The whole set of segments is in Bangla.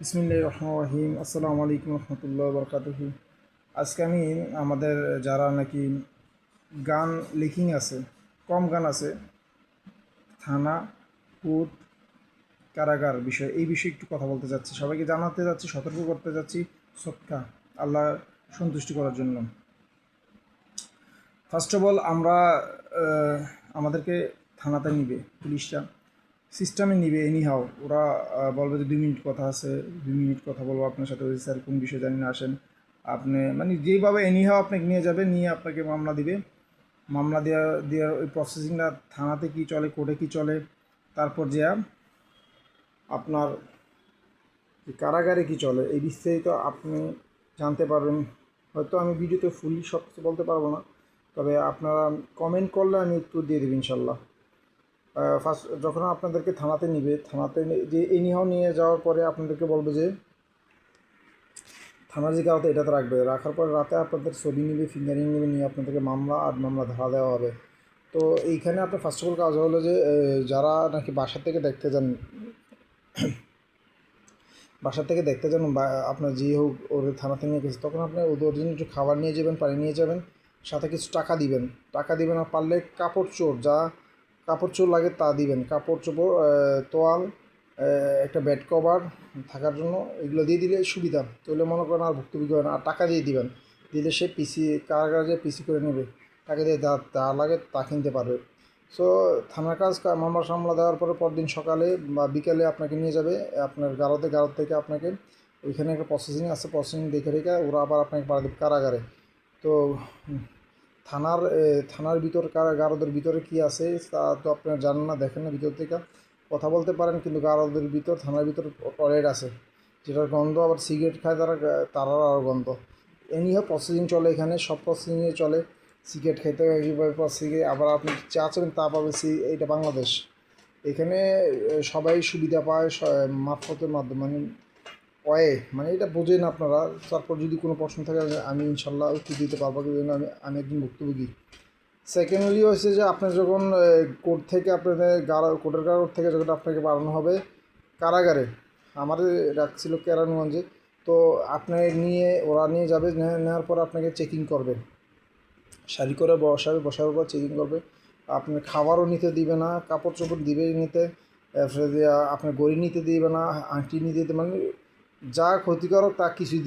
বিসমিল্লাহির রহমানির রহিম। আসসালামু আলাইকুম রহমতুল্লাহ বরকাতুহু। আজকে আমি আমাদের যারা নাকি গান লিখিং আছে, কম গান আছে, থানা, কোর্ট, কারাগার বিষয়, এই বিষয়ে একটু কথা বলতে চাচ্ছি। সবাইকে জানাতে যাচ্ছি, সতর্ক করতে যাচ্ছি, সৎকা আল্লাহ সন্তুষ্টি করার জন্য। ফার্স্ট অফ অল আমরা আমাদেরকে থানাতে নিবে পুলিশরা, সিস্টেমে নিবে এনিহাও। ওরা বলবে যে 2 মিনিট কথা আছে, 2 মিনিট কথা বলবো আপনার সাথে। ওই স্যার কোন বিষয়ে জানি না, আসেন। আপনি মানে যেইভাবে এনিহাও আপনাকে নিয়ে যাবে, নিয়ে আপনাকে মামলা দিবে। মামলা দেওয়ার ওই প্রসেসিংটা থানাতে কী চলে, কোর্টে কী চলে, তারপর যে আপনার কারাগারে কী চলে, এই বিস্তারিত আপনি জানতে পারবেন। হয়তো আমি ভিডিওতে ফুললি সব কিছু বলতে পারবো না, তবে আপনারা কমেন্ট করলে আমি উত্তর দিয়ে দেবো ইনশাল্লাহ। ফার্স্ট যখন আপনাদেরকে থানাতে নিবে, যে এনিহাও নিয়ে যাওয়ার পরে আপনাদেরকে বলবে যে থানার যে কাগজে এটাতে রাখবে। রাখার পরে রাতে আপনাদের ছবি নিবে, ফিঙ্গারিং নেবে, নিয়ে আপনাদেরকে মামলা ধারা দেওয়া হবে। তো এইখানে আপনার ফার্স্ট অফ অল কাজ হলো যে যারা নাকি বাসা থেকে দেখতে যান বা আপনার যে হোক ওর থানাতে নিয়ে গেছে, তখন আপনি ওদের জন্য একটু খাবার নিয়ে যাবেন, পানি নিয়ে যাবেন, সাথে কিছু টাকা দিবেন। আর পারলে কাপড় চোর লাগে তা দিবেন। কাপড় চোপড়, তোয়াল, একটা বেড কভার থাকার জন্য, এগুলো দিয়ে দিলে সুবিধা। তাহলে মনে করেন আর ভুক্তভোগী হয় না। আর টাকা দিয়ে দিবেন, দিলে সে কারাগারে পিসি করে নেবে। টাকা দিয়ে যা লাগে তা কিনতে পারবে। সো থানার কাজ মামলা সামলা দেওয়ার পরে পরদিন সকালে বা বিকালে আপনাকে নিয়ে যাবে আপনার গারদ থেকে আপনাকে ওইখানে একটা প্রসেসিং আছে, প্রসেসিং দেখে রেখে ওরা আবার আপনাকে পাঠিয়ে দেবে কারাগারে। তো থানার থানার ভিতর গারদের ভিতরে কি আছে তা তো আপনারা জানেন না, দেখেন না। ভিতর থেকে কথা বলতে পারেন, কিন্তু গারদের ভিতর, থানার ভিতর টয়লেট আছে, যেটার গন্ধ আবার সিগারেট খায় তারার আরও গন্ধ। এনিও প্রসেসিং চলে এখানে, সব প্রসেসিংয়ে চলে। সিগারেট খেতে হয় কীভাবে প্রসেসিংয়ে, আবার আপনি চা চাবেন তা পাবে। এইটা বাংলাদেশ। এখানে সবাই সুবিধা পায় মারফতের মাধ্যমে, মানে এটা বোঝেন আপনারা। তারপর যদি কোনো প্রশ্ন থাকে আমি ইনশাল্লাহ উত্তর দিতে পারবো, কিন্তু আমি একজন ভুক্তভোগী। সেকেন্ডলি হচ্ছে যে আপনার যখন কোর্ট থেকে আপনাদের কোর্টের কাগজ থেকে যখন আপনাকে বাড়ানো হবে কারাগারে, আমাদের রাখছিল কেরানীগঞ্জে। তো আপনার ওরা নিয়ে যাবে, নেওয়ার পর আপনাকে চেকিং করবে, সারি করে বসার পর চেকিং করবে। আপনার খাবারও নিতে দিবে না, কাপড় চোপড় দিবে নিতে, তারপরে আপনার গড়ি নিতে দিবে না, আংটি নিতে দিবে, মানে যা ক্ষতিকারক তা কিছুই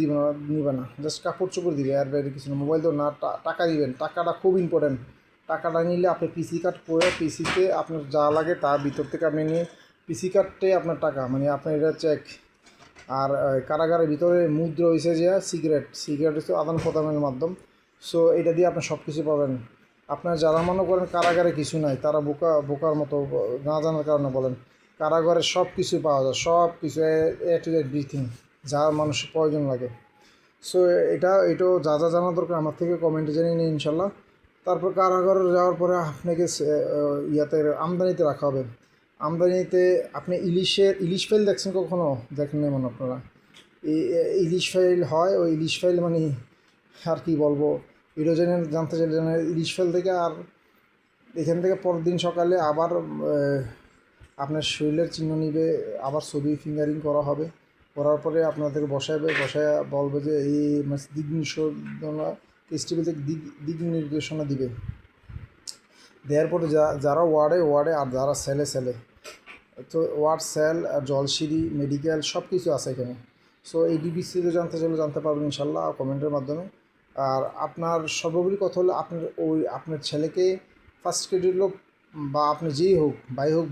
নিবে না। জাস্ট কাপড় চোপড় দিবে, আর বাইরে কিছু না। মোবাইল তো না, টাকা দিবেন। টাকাটা খুব ইম্পর্টেন্ট। টাকাটা নিলে আপনি পিসি কার্ড করে, পিসিতে আপনার যা লাগে তার ভিতর থেকে আপনি নিয়ে, পিসি কার্ডটাই আপনার টাকা, মানে আপনার এটা চেক। আর কারাগারের ভিতরে মুদ্রা হয়েছে যে সিগারেট হচ্ছে আদান প্রদানের মাধ্যম। সো এটা দিয়ে আপনি সব কিছু পাবেন। আপনার যারা মনে করেন কারাগারে কিছু নাই, তারা বোকার মতো না জানার কারণে বলেন। কারাগারে সব কিছু পাওয়া যায়, সব কিছু, এ টু জেড এভরিথিং যা মানুষের প্রয়োজন লাগে। সো এটাও যা জানা দরকার আমার থেকে কমেন্টে জানিয়ে নিন ইনশাল্লাহ। তারপর কারাগারে যাওয়ার পরে আপনাকে ইয়াতে আমদানিতে রাখা হবে। আমদানিতে আপনি ইলিশ ফাইল দেখছেন কখনো? দেখেন না মনে আপনারা। এই ইলিশ ফাইল হয়, ওই ইলিশ ফাইল মানে আর কি বলবো, এটা জানতে চাইলে ইলিশ ফাইল থেকে। আর এখান থেকে পরের দিন সকালে আবার আপনার শরীরের চিহ্ন নিবে, আবার ছবি ফিঙ্গারিং করা হবে। করার পরে আপনাদের বসায় বলবে যে এই দিক নির্দেশনা, স্টেবল থেকে দিক নির্দেশনা দিবে। দেওয়ার পরে যারা ওয়ার্ডে আর যারা সেলে, তো ওয়ার্ড, সেল, জলসিঁড়ি, মেডিকেল সব কিছু আছে এখানে। সো এই ডিবিসিতে জানতে পারবেন ইনশাল্লাহ কমেন্টের মাধ্যমে। আর আপনার সর্বোপরি কথা হলো আপনার ছেলেকে ফার্স্ট ক্রেডিট হোক বা আপনি যেই হোক, ভাই হোক,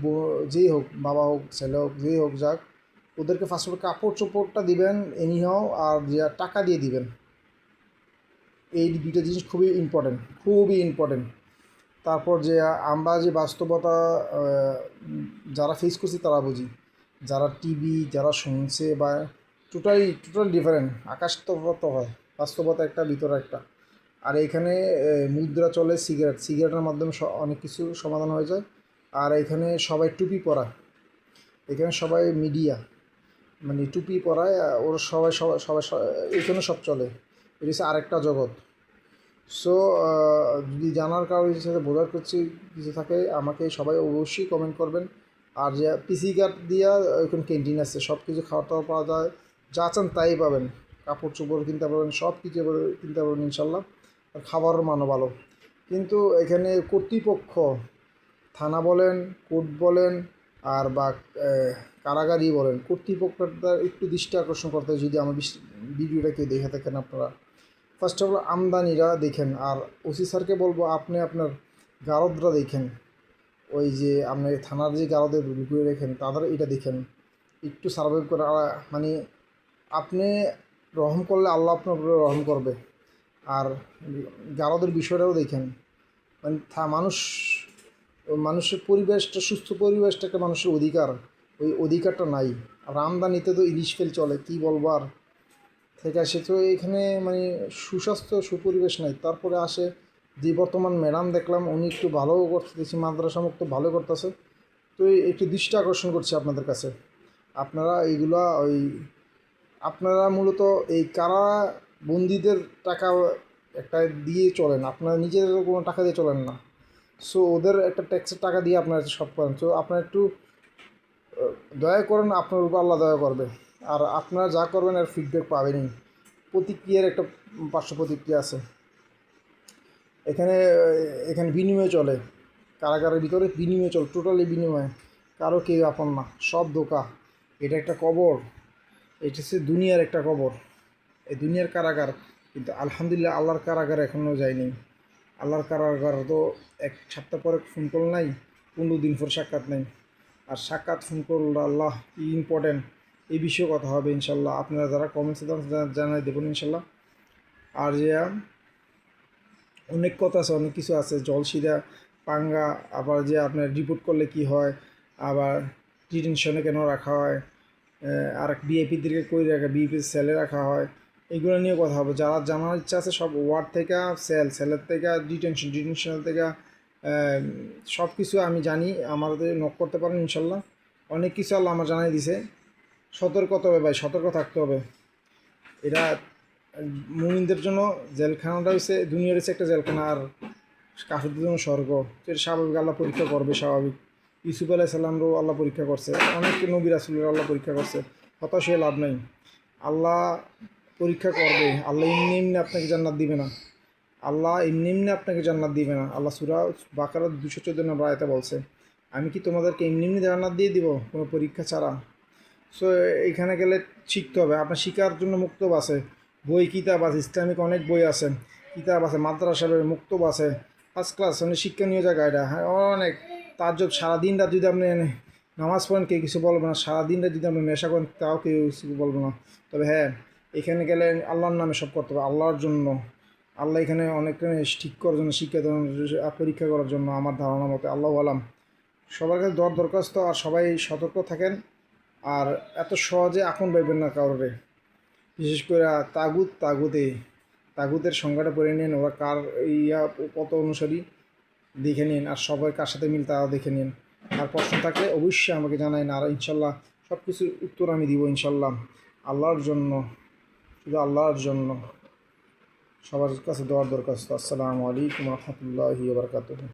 যেই হোক, বাবা হোক, ছেলে হোক, যেই হোক যাক, ওদেরকে ফার্স্ট অফ কাপড় চোপড়টা দিবেন এনিহাও, আর যে টাকা দিয়ে দিবেন। এই দুইটা জিনিস খুবই ইম্পর্টেন্ট। তারপর যে আমরা যে বাস্তবতা যারা ফেস করছি তারা বুঝি, যারা টিভি যারা শুনছে বা টোটাল ডিফারেন্ট, আকাশ তো হয়। বাস্তবতা একটা, ভিতরে একটা। আর এখানে মুদ্রা চলে, সিগারেটের মাধ্যমে অনেক কিছু সমাধান হয়ে যায়। আর এখানে সবাই টুপি পরা, এখানে সবাই মিডিয়া, মানে টুপি পরায় ওর সবাই সবাই সবাই এখানে সব চলে। এটা হচ্ছে আরেকটা জগৎ। সো যদি জানার কারোর সাথে বোঝার কিছু থাকে, আমাকে সবাই অবশ্যই কমেন্ট করবেন। আর যে পিসি কার্ড দিয়া ওইখানে ক্যান্টিন আছে, সব কিছু খাওয়া দাওয়া পাওয়া যায়, যা চান তাই পাবেন, কাপড় চোপড় কিনতে পারবেন, সব কিছু কিনতে পারবেন ইনশাল্লাহ। আর খাবারের মানও ভালো। কিন্তু এখানে কর্তৃপক্ষ, থানা বলেন, কোর্ট বলেন, আর বা কারাগারই বলেন, কর্তৃপক্ষটা একটু দৃষ্টি আকর্ষণ করতে হয়। যদি আমার ভিডিওটা কেউ দেখে থাকেন আপনারা, ফার্স্ট অফ অল আমদানিরা দেখেন। আর ওসি স্যারকে বলবো আপনি আপনার গারদরা দেখেন, ওই যে আপনি থানার যে গারদের ঢুকিয়ে রেখেন তাদের এটা দেখেন, একটু সার্ভাইভ করে। মানে আপনি রহম করলে আল্লাহ আপনার উপরে রহম করবে। আর গারদের বিষয়টাও দেখেন, মানে মানুষের পরিবেশটা, সুস্থ পরিবেশটা একটা মানুষের অধিকার, ওই অধিকারটা নাই। আর আমদানিতে তো ইলিশ ফেল চলে, কী বলবো আর। থেকে আসে তো এখানে মানে সুস্বাস্থ্য সুপরিবেশ নাই। তারপরে আসে যে বর্তমান ম্যাডাম দেখলাম, উনি একটু ভালোও করতেছে, মাদ্রাসা মুক্ত ভালো করতেছে। তো একটু দৃষ্টি আকর্ষণ করছি আপনাদের কাছে, আপনারা এইগুলা আপনারা মূলত এই কারা বন্দীদের টাকা একটা দিয়ে চলেন, আপনারা নিজেদের কোনো টাকা দিয়ে চলেন না। সো ওদের একটা ট্যাক্সের টাকা দিয়ে আপনারা সব করেন। সো আপনারা একটু দয়া করেন, আপনার উপর আল্লাহ দয়া করবে। আর আপনারা যা করবেন আর ফিডব্যাক পাবেনই। প্রতিক্রিয়ার একটা পার্শ্ব প্রতিক্রিয়া আছে এখানে। এখানে বিনিময় চলে, কারাগারের ভিতরে বিনিময় চলে, টোটালি বিনিময়, কারো কেউ আপন না, সব ধোঁকা। এটা একটা কবর, এটা হচ্ছে দুনিয়ার একটা কবর, এই দুনিয়ার কারাগার। কিন্তু আলহামদুলিল্লাহ আল্লাহর কারাগার এখনও যায়নি। আল্লাহর কারাগার তো এক সপ্তাহ পরে ফোন কল নাই, 15 দিন পর সাক্ষাৎ নেই। আর সাক্ষাৎ ফোন করল আল্লাহ কি ইম্পর্টেন্ট, এই বিষয়ে কথা হবে ইনশাল্লাহ। আপনারা যারা কমেন্টসে জানাই দেবেন ইনশাল্লাহ। আর যে অনেক কথা আছে, অনেক কিছু আছে, জলসিরা পাঙ্গা, আবার যে আপনার রিপোর্ট করলে কি হয়, আবার ডিটেনশনে কেন রাখা হয়, আর বিএপিদেরকে কই রাখা, বিএপির সেলে রাখা হয়, এগুলো নিয়ে কথা হবে। যারা জানার ইচ্ছা আছে সব ওয়ার্ড থেকে সেলের থেকে ডিটেনশনাল থেকে সব কিছু আমি জানি, আমাদের নক করতে পারেন ইনশাল্লাহ। অনেক কিছু আল্লাহ আমার জানাই দিছে। সতর্ক হতে হবে ভাই, সতর্ক থাকতে হবে। এটা মুমিনদের জন্য জেলখানাটা হচ্ছে দুনিয়ার হচ্ছে একটা জেলখানা, আর কাফিরদের জন্য স্বর্গ। এটা স্বাভাবিক, আল্লাহ পরীক্ষা করবে স্বাভাবিক। ইউসুফ আলাইসাল্লামরও আল্লাহ পরীক্ষা করছে, অনেক নবী রাসূলের আল্লাহ পরীক্ষা করছে। হতাশ হয়ে লাভ নাই, আল্লাহ পরীক্ষা করবে। আল্লাহ এমনি এমনি আপনাকে জান্নাত দিবে না, আল্লাহ এমনি এমনি আপনাকে জান্নাত দিবে না। আল্লাহ সূরা বাকারা 214 নম্বর আয়াতে বলছে, আমি কি তোমাদেরকে এমনি এমনি জান্নাত দিয়ে দিব কোনো পরীক্ষা ছাড়া? সো এখানে গেলে শিখতে হবে, আপনার শিখার জন্য মুক্তব আছে, বই কিতাব আছে, ইসলামিক অনেক বই আছে, কিতাব আছে, মাদ্রাসার মুক্তব আছে, ফার্স্ট ক্লাস, মানে শিক্ষণীয় জায়গা এটা। হ্যাঁ, অনেক তাজ্জুদ, সারাদিন রাত যদি আপনি নামাজ পড়েন কেউ কিছু বলবে না, সারাদিন রাত যদি আপনি নেশা করেন তাও কেউ কিছু বলবে না। তবে হ্যাঁ, এখানে গেলে আল্লাহর নামে সব করতে হবে, আল্লাহর জন্য। আল্লাহ এখানে অনেক ঠিক করার জন্য, শিক্ষা দেওয়ার, পরীক্ষা করার জন্য আমার ধারণা মতে। আল্লাহ আলাম। সবার কাছে দরখাস্ত, আর সবাই সতর্ক থাকেন। আর এত সহজে আপন পাইবেন না কাউরে, বিশেষ করে তাগুতের সংজ্ঞাটা পড়ে নিন, ওরা কার কত অনুসারী দেখে নিন, আর সবাই কার সাথে মিল তাও দেখে নিন। আর প্রশ্ন থাকলে অবশ্যই আমাকে জানাই না, আর ইনশাল্লাহ সব কিছুর উত্তর আমি দিব ইনশাল্লাহ। আল্লাহর জন্য, শুধু আল্লাহর জন্য সবার কাছে দরখাস্ত। আসসালামু আলাইকুম রহমতুল্লাহি ওয়া বারাকাতুহু।